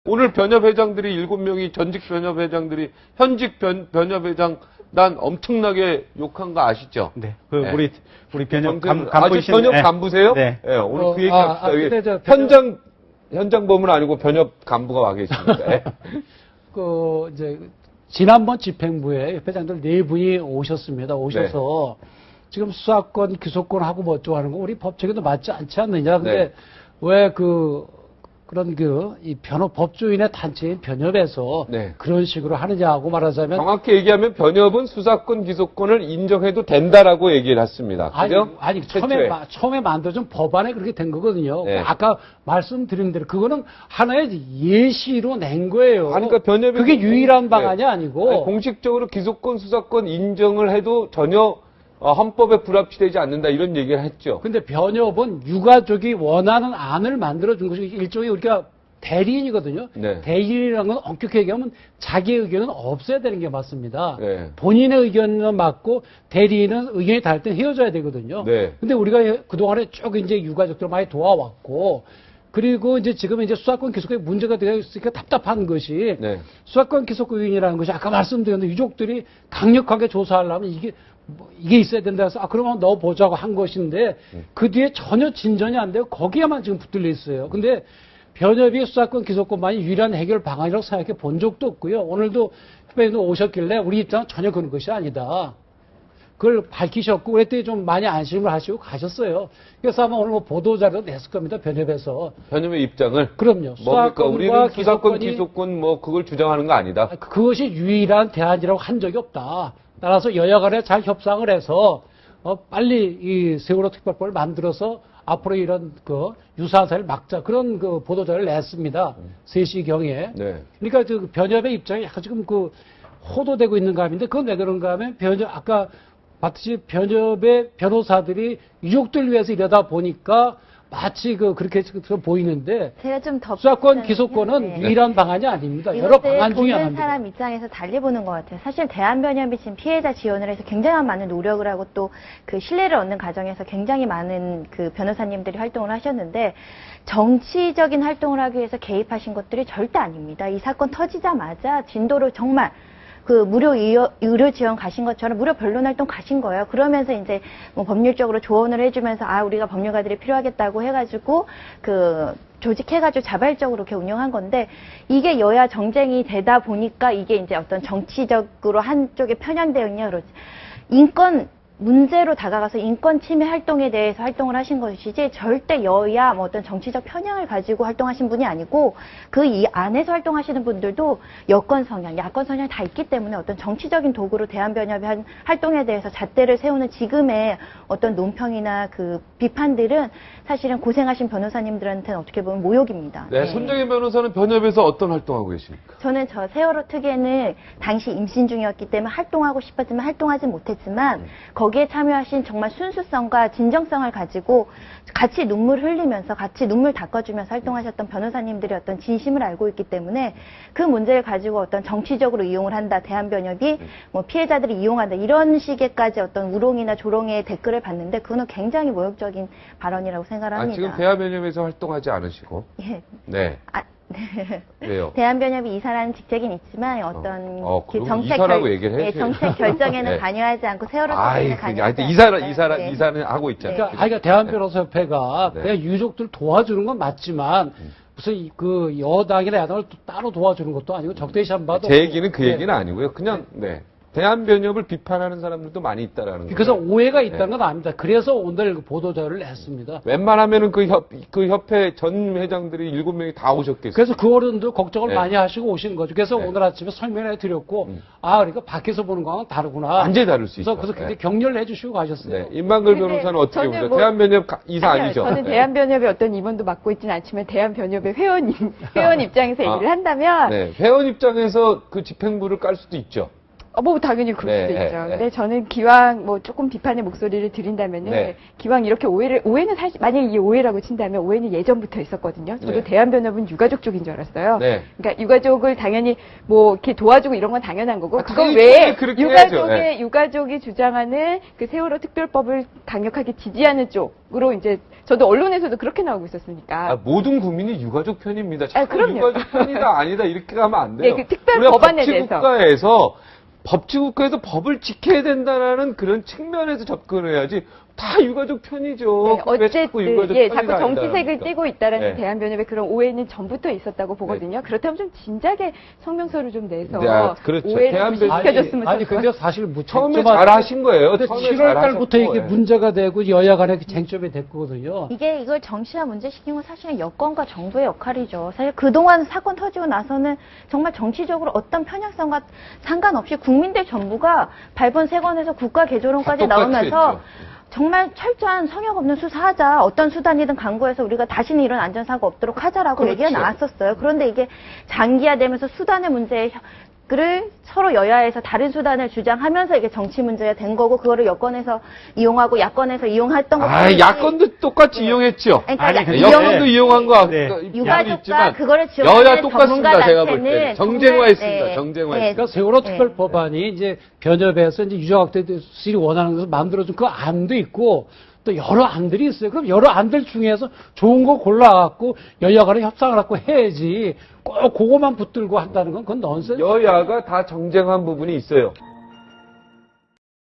오늘 변협회장들이 7명이 전직 변협회장들이 현직 변협회장 난 엄청나게 욕한 거 아시죠? 네. 네. 우리 변협 아직 변협 네. 간부세요? 네. 네. 오늘 그 얘기 합시다. 현장 보면 아니고 변협 간부가 와 계십니다. 네. 이제 지난번 집행부에 회장들 4분이 오셨습니다. 오셔서 지금 수사권, 기소권 하고 뭐 어쩌고 하는 거 우리 법칙에도 맞지 않지 않느냐. 근데 왜 이 법조인의 단체인 변협에서 그런 식으로 하느냐고 말하자면 정확히 얘기하면 변협은 수사권, 기소권을 인정해도 된다라고 얘기를 했습니다. 그죠? 아니 처음에 만들어진 법안에 그렇게 된 거거든요. 네. 아까 말씀드린 대로 그거는 하나의 예시로 낸 거예요. 그러니까 변협이 그게 유일한 방안이 아니고 공식적으로 기소권, 수사권 인정을 해도 전혀 헌법에 불합치되지 않는다 이런 얘기를 했죠. 근데 변협은 유가족이 원하는 안을 만들어준 것이 일종의 우리가 대리인이거든요. 네. 대리인이라는 건 엄격히 얘기하면 자기 의견은 없어야 되는 게 맞습니다. 네. 본인의 의견은 맞고 대리인은 의견이 다를 때 헤어져야 되거든요. 네. 근데 우리가 그동안에 쭉 이제 유가족들 많이 도와왔고 그리고 이제 지금 이제 수사권 기소권에 문제가 되어 있으니까 답답한 것이 수사권 기소권이라는 것이 아까 말씀드렸는데 유족들이 강력하게 조사하려면 이게 있어야 된다 해서 그러면 넣어보자고 한 것인데 그 뒤에 전혀 진전이 안 되고 거기에만 지금 붙들려 있어요. 근데 변협이 수사권 기소권만이 유일한 해결 방안이라고 생각해 본 적도 없고요. 오늘도 협회의원 오셨길래 우리 입장은 전혀 그런 것이 아니다. 그걸 밝히셨고 그랬더니 좀 많이 안심을 하시고 가셨어요. 그래서 아마 오늘 보도자료 냈을 겁니다. 변협에서. 변협의 입장을? 그럼요. 뭡니까? 우리는 수사권, 기소권 그걸 주장하는 거 아니다. 그것이 유일한 대안이라고 한 적이 없다. 따라서 여야 간에 잘 협상을 해서 빨리 이 세월호 특별법을 만들어서 앞으로 이런 유사한 사례를 막자 그런 보도자료를 냈습니다. 3시경에. 그러니까 변협의 입장이 약간 지금 호도되고 있는 감인데 그건 왜 그런가 하면 아까 봤듯이 변협의 변호사들이 유족들 위해서 이러다 보니까 마치 그렇게 보이는데 제가 좀 수사권 기소권은 유일한 방안이 아닙니다. 여러 방안 중에 하나입니다. 보는 사람 입장에서 달리 보는 것 같아요. 사실 대한변협이 지금 피해자 지원을 해서 굉장히 많은 노력을 하고 또 그 신뢰를 얻는 과정에서 굉장히 많은 변호사님들이 활동을 하셨는데 정치적인 활동을 하기 위해서 개입하신 것들이 절대 아닙니다. 이 사건 터지자마자 진도를 정말 무료 의료 지원 가신 것처럼 무료 변론 활동 가신 거예요. 그러면서 이제 법률적으로 조언을 해주면서 우리가 법률가들이 필요하겠다고 해가지고 조직해가지고 자발적으로 이렇게 운영한 건데 이게 여야 정쟁이 되다 보니까 이게 이제 어떤 정치적으로 한쪽에 편향되어 있냐 그러지. 인권 문제로 다가가서 인권 침해 활동에 대해서 활동을 하신 것이지 절대 여야 어떤 정치적 편향을 가지고 활동하신 분이 아니고 이 안에서 활동하시는 분들도 여권 성향, 야권 성향이 다 있기 때문에 어떤 정치적인 도구로 대한변협의 한 활동에 대해서 잣대를 세우는 지금의 어떤 논평이나 비판들은 사실은 고생하신 변호사님들한테는 어떻게 보면 모욕입니다. 손정혜 변호사는 변협에서 어떤 활동하고 계십니까? 저는 세월호 특위에는 당시 임신 중이었기 때문에 활동하고 싶었지만 활동하지 못했지만 거기에 참여하신 정말 순수성과 진정성을 가지고 같이 눈물 흘리면서 같이 눈물 닦아주면서 활동하셨던 변호사님들의 어떤 진심을 알고 있기 때문에 그 문제를 가지고 어떤 정치적으로 이용을 한다. 대한변협이 피해자들이 이용한다. 이런 식의까지 어떤 우롱이나 조롱의 댓글을 봤는데 그거는 굉장히 모욕적인 발언이라고 생각을 합니다. 지금 대한변협에서 활동하지 않으시고? 네. 왜요? 대한변협이 이사라는 직책은 있지만 어떤 정책 결정에는 관여하지 않고 세월호 특위에는 관여하지 않고 이사는 하고 있잖아요. 그러니까 대한변호사협회가 그냥 유족들 도와주는 건 맞지만 무슨 여당이나 야당을 따로 도와주는 것도 아니고 적대시한 바도 제 얘기는 그 얘기는 아니고요. 그냥 대한변협을 비판하는 사람들도 많이 있다라는 거예요. 그래서 오해가 있다는 건 아닙니다. 그래서 오늘 보도자료를 냈습니다. 웬만하면은 그 협회 전 회장들이 7명이 다 오셨겠어요. 그래서 그 어른도 걱정을 많이 하시고 오신 거죠. 그래서 오늘 아침에 설명해 드렸고, 그러니까 밖에서 보는 거랑 다르구나. 완전히 다를 수 있죠. 그래서 굉장히 격려를 해주시고 가셨어요. 임만글 변호사는 어떻게 보세요? 대한변협 이사 아니죠? 저는 대한변협의 어떤 임원도 맡고 있지는 않지만 대한변협의 회원 입장에서 얘기를 한다면 회원 입장에서 그 집행부를 깔 수도 있죠. 뭐 당연히 그럴 네, 수도 네, 있죠. 네. 근데 저는 기왕 뭐 조금 비판의 목소리를 드린다면은 네. 기왕 이렇게 오해는 사실 만약에 이게 오해라고 친다면 오해는 예전부터 있었거든요. 저도 네. 대한변협은 유가족 쪽인 줄 알았어요. 네. 그러니까 유가족을 당연히 뭐 이렇게 도와주고 이런 건 당연한 거고 그거 당연히 외에 그렇게 해야죠. 유가족이 주장하는 그 세월호 특별법을 강력하게 지지하는 쪽으로 이제 저도 언론에서도 그렇게 나오고 있었으니까. 모든 국민이 유가족 편입니다. 자꾸 그럼요. 유가족 편이다 아니다 이렇게 가면 안 돼요. 네, 그 특별 우리가 법안에 대해서. 법치국가에서 법을 지켜야 된다는 그런 측면에서 접근해야지. 다 유가족 편이죠. 네, 왜 자꾸 어쨌든 유가족 자꾸 편이다 정치색을 아니다 띠고 있다라는 네. 대한변협의 그런 오해는 전부터 있었다고 보거든요. 그렇다면 좀 진작에 성명서를 좀 내서 네, 그렇죠. 오해를 대한변협- 시켜줬으면 아니 좋을 근데 사실 뭐 처음에 쟁점화- 잘하신 거예요. 근데 처음에 7월 달부터 잘하셨고, 이게 예. 문제가 되고 여야 간에 쟁점이 됐거든요. 이걸 정치화 문제시킨 건 사실은 여권과 정부의 역할이죠. 사실 그동안 사건 터지고 나서는 정말 정치적으로 어떤 편향성과 상관없이 국민들 전부가 밟은 세건에서 국가 개조론까지 다 똑같이 나오면서 했죠. 정말 철저한 성역 없는 수사하자. 어떤 수단이든 강구해서 우리가 다시는 이런 안전사고 없도록 하자라고 그렇죠. 얘기가 나왔었어요. 그런데 이게 장기화되면서 수단의 문제를 서로 여야에서 다른 수단을 주장하면서 이게 정치 문제가 된 거고 그거를 여권에서 이용하고 야권에서 이용했던 거. 야권도 똑같이 이용했죠. 그러니까 아니, 근데 여권도 이용한 거 네. 유가족과 있지만 그거를 여야 지원하는 똑같습니다. 전문가 제가 볼 때 단체는 정쟁화했습니다. 정말, 정쟁화했습니다. 그러니까 세월호 네. 특별 법안이 이제 변협에서 이제 유족학대들이 원하는 것을 만들어준 그 안도 있고 또 여러 안들이 있어요. 그럼 여러 안들 중에서 좋은 거 골라갖고 여야 간에 협상을 갖고 해야지 꼭 그거만 붙들고 한다는 건 그건 넌센스. 여야가 다 정쟁한 부분이 있어요.